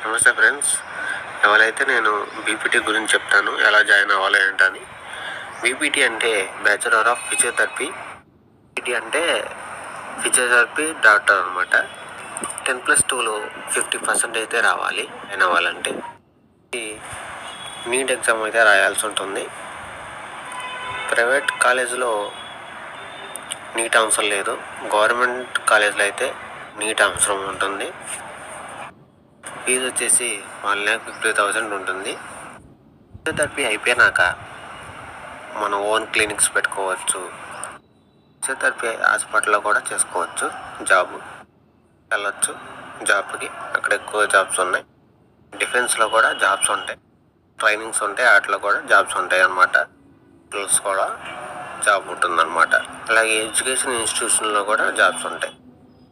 నమస్తే ఫ్రెండ్స్. ఎవరైతే నేను బీపీటీ గురించి చెప్తాను, ఎలా జాయిన్ అవ్వాలి ఏంటని. బీపీటీ అంటే బ్యాచులర్ ఆఫ్ ఫిజియోథెరపీ. బీపీటీ అంటే ఫిజియోథెరపీ డాక్టర్ అనమాట. 10+2లో 50% అయితే రావాలి జాయిన్ అవ్వాలంటే. నీట్ ఎగ్జామ్ అయితే రాయాల్సి ఉంటుంది. ప్రైవేట్ కాలేజీలో నీట్ అవసరం లేదు, గవర్నమెంట్ కాలేజీలో అయితే నీట్ అవసరం ఉంటుంది. ఫీజు వచ్చేసి 1,50,000 ఉంటుంది. ఫిజియోథెరపీ అయిపోయినాక మనం ఓన్ క్లినిక్స్ పెట్టుకోవచ్చు. ఫిజియోథెరపీ హాస్పిటల్లో కూడా చేసుకోవచ్చు. జాబ్ వెళ్ళొచ్చు జాబ్కి, అక్కడ ఎక్కువ జాబ్స్ ఉన్నాయి. డిఫెన్స్లో కూడా జాబ్స్ ఉంటాయి, ట్రైనింగ్స్ ఉంటాయి, వాటిలో కూడా జాబ్స్ ఉంటాయి అన్నమాట. స్కిల్స్ కూడా జాబ్ ఉంటుందన్నమాట. అలాగే ఎడ్యుకేషన్ ఇన్స్టిట్యూషన్లో కూడా జాబ్స్ ఉంటాయి,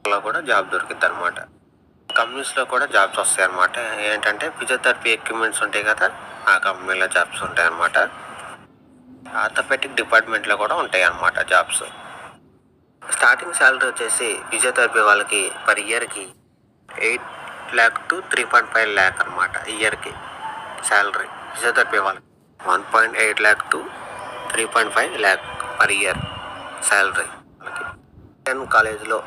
అలా కూడా జాబ్ దొరికిద్ది అనమాట. కంపెనీస్లో కూడా జాబ్స్ వస్తాయి అన్నమాట. ఏంటంటే ఫిజియోథెరపీ ఎక్విప్మెంట్స్ ఉంటాయి కదా, ఆ కంపెనీలో జాబ్స్ ఉంటాయి అన్నమాట. ఆర్థోపెటిక్ డిపార్ట్మెంట్లో కూడా ఉంటాయి అన్నమాట జాబ్స్. స్టార్టింగ్ శాలరీ వచ్చేసి ఫిజియోథెరపీ వాళ్ళకి పర్ ఇయర్కి 8 lakh to 3.5 lakh అనమాట. ఇయర్కి శాలరీ ఫిజియోథెరపీ వాళ్ళకి 1.8 lakh to 3.5 lakh per year salary వాళ్ళకి. 10 కాలేజీలో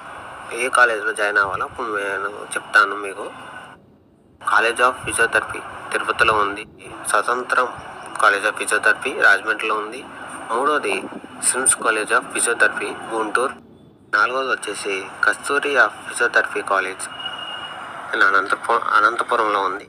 ఏ కాలేజీలో జాయిన్ అవ్వాలో ఇప్పుడు నేను చెప్తాను మీకు. కాలేజ్ ఆఫ్ ఫిజియోథెరపీ తిరుపతిలో ఉంది. స్వతంత్రం కాలేజ్ ఆఫ్ ఫిజియోథెరపీ రాజమండ్రిలో ఉంది. మూడోది SIMS college of physiotherapy Guntur. నాలుగోది వచ్చేసి కస్తూరి ఆఫ్ ఫిజియోథెరపీ కాలేజ్ అనంతపురంలో ఉంది.